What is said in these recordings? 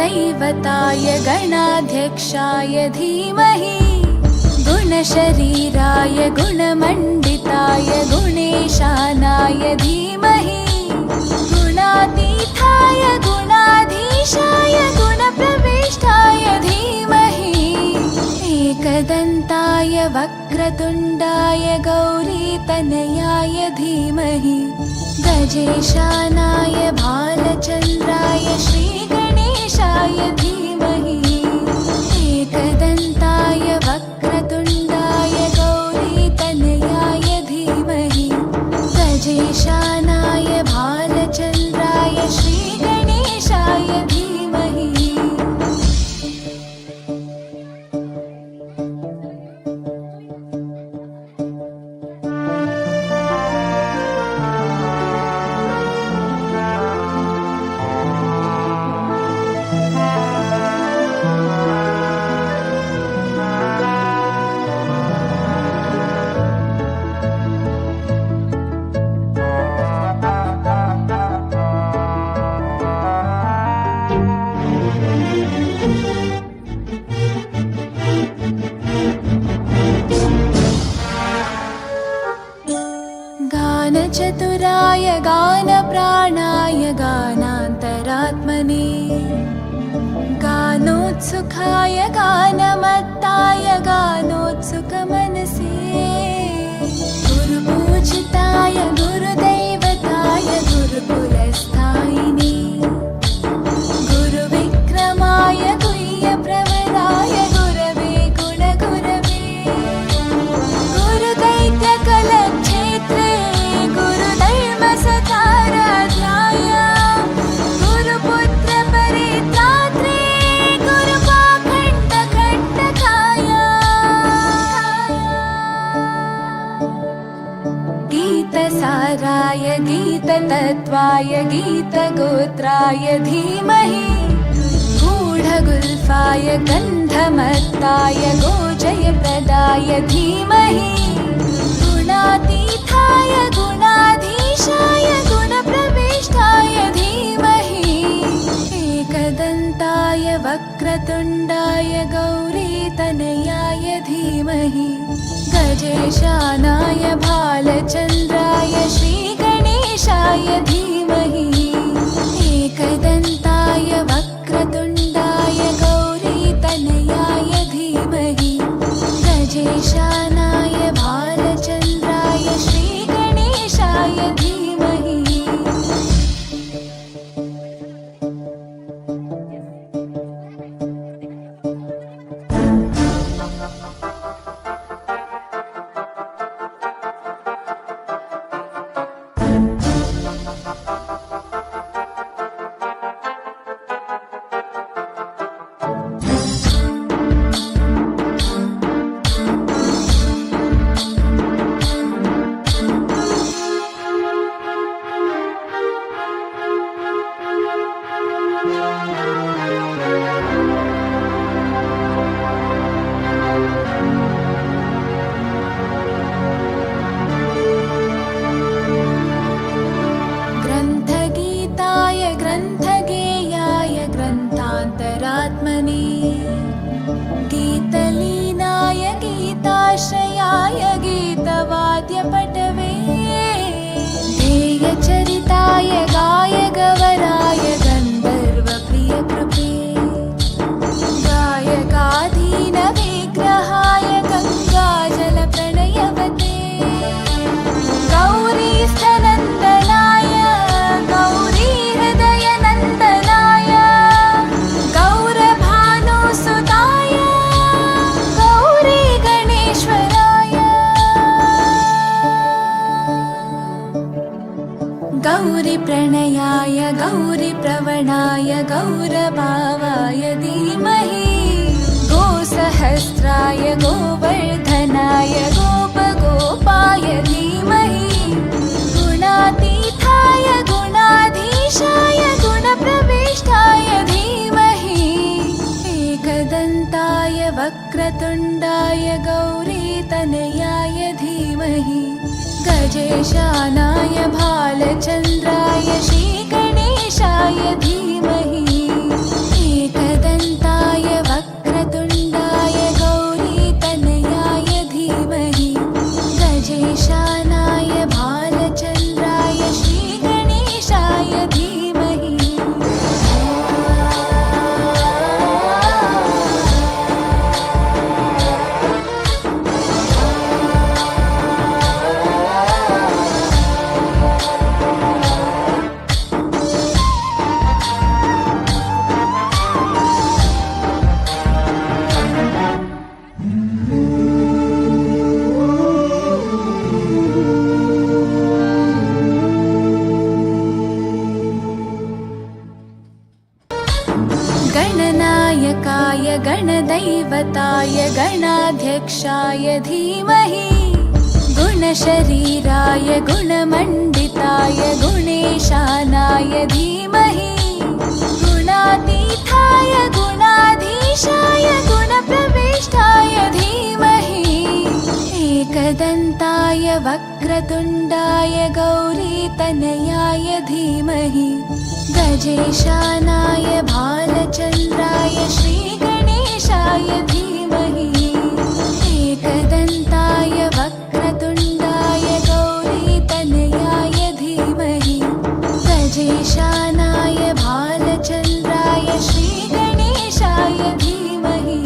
गुरुदैवताय गणाध्यक्षाय धीमहि गुणशरीराय गुणमण्डिताय गुणेशानाय धीमहि गुणातीताय गुणाधीशाय गुणप्रविष्टाय धीमहि एकदन्ताय वक्रतुण्डाय गौरीतनयाय धीमहि गजेशानाय भालचन्द्राय श्रीगणेशाय धीमहि एकदन्ताय वक्रतुण्डाय गौरीतनयाय धीमहि गजेशानाय भालचन्द्राय श्रीगणेशाय धीमहि। गानचतुराय गानप्राणाय गानान्तरात्मने गानोत्सुकाय गानमत्ताय गानोत्सुकमनसे गुरुपूजिताय गुरुदैवताय गुरुकुलस्थायिने गुरुविक्रमाय गुह्यप्रवराय गुरवे गुणगुरवे गुरुदैत्यकलक्षेत्रे गुरुधर्मसकाराध्याय गुरुपुत्रपरित्रात्रे गुरुपाखण्डखण्डकाय गीतसाराय गीततत्त्वाय गीतगोत्राय धीमहि गूढगुल्फाय गन्धमत्ताय गोजयप्रदाय धीमहि गुणातीताय गुणाधीशाय गुणप्रविष्टाय धीमहि एकदन्ताय वक्रतुण्डाय गौरीतनयाय धीमहि गजेशानाय भालचन्द्राय श्रीगणेशाय धीमहि एकदन्ताय वक्रतुण्डाय गौरीतनयाय धीमहि गजेशानाय भालचन्द्राय श्रीगणेशाय धीमहि। ग्रन्थगीताय ग्रन्थगेयाय ग्रन्थान्तरात्मने गीतलीनाय गीताश्रयाय गीतवाद्यपटवे ध्येयचरिताय गायगवराय गन्धर्वप्रियकृपे गायकाधीनविग्रहाय गङ्गाजलप्रणयवते गौरीस्थनन्दनाय गौरीहृदयनन्दनाय गौरभानुसुताय गौरीगणेश्वराय गौरीप्रणयाय गौरीप्रवणाय गौरभावाय धीमहि गोसहस्राय गोवर्धनाय गोपगोपाय धीमहि गुणातीताय गुणाधीशाय गुणप्रविष्टाय धीमहि एकदन्ताय वक्रतुण्डाय गौरीतनयाय धीमहि गजेशानाय भालचन्द्राय श्रीगणेशाय धीमहि एकदन्ताय वक्रतुण्डाय गौरीतनयाय धीमहि गजेशानाय भालचन्द्राय श्रीगणेशाय धीमहि गणनायकाय गणदैवताय गणाध्यक्षाय धीमहि गुणशरीराय गुणमण्डिताय गुणेशानाय धीमहि गुणातीताय गुणाधीशाय गुणप्रविष्टाय धीमहि एकदन्ताय वक्रतुण्डाय गौरीतनयाय धीमहि गजेशानाय भालचन्द्राय श्रीगणेशाय धीमहि एकदन्ताय वक्रतुण्डाय गौरीतनयाय धीमहि गजेशानाय भालचन्द्राय श्रीगणेशाय धीमहि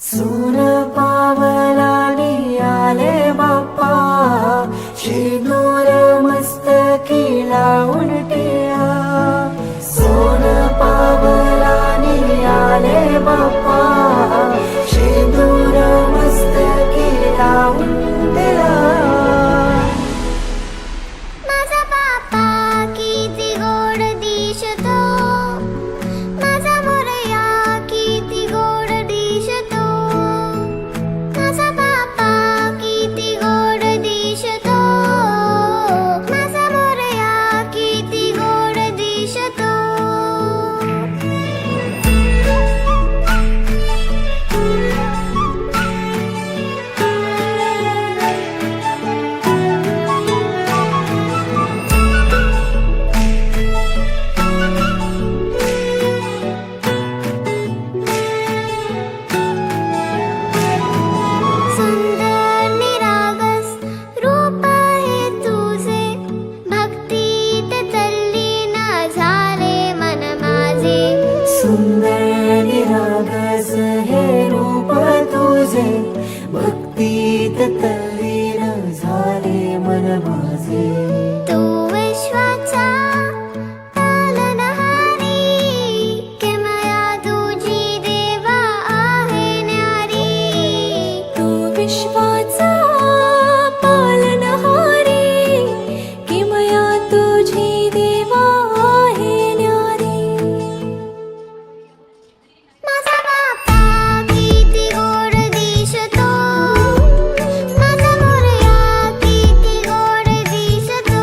सून पावलानी आले बाप्पा शेंदूर मस्तकी लावून टिया सोन पावलानी आले बाप्पा शेंदूर मस्तकी लावून दिला माझा बाप्पा किती गोड दिसतो माझा मोरया किती गोड दिसतो माझा बाप्पा किती गोड दिसतो माझा मोरया किती गोड दिसतो सुंदर निरागस रूप आहे तुझे भक्तीत तल्लीन झाले मन माझे सुंदर निरागस हे रूप तुझे भक्तीत तल्लीन झाले मन माझे तू विश्वाचा पालनहारी किमया तुझी देवा आहे न्यारी तू विश्वाचा पालनहारी किमया तुझी देवा आहे न्यारी माझा बाप्पा किती गोड दिसतो माझा मोरया किती गोड दिसतो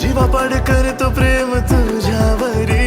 जीवा पाड करतो प्रेम तुझ्यावरी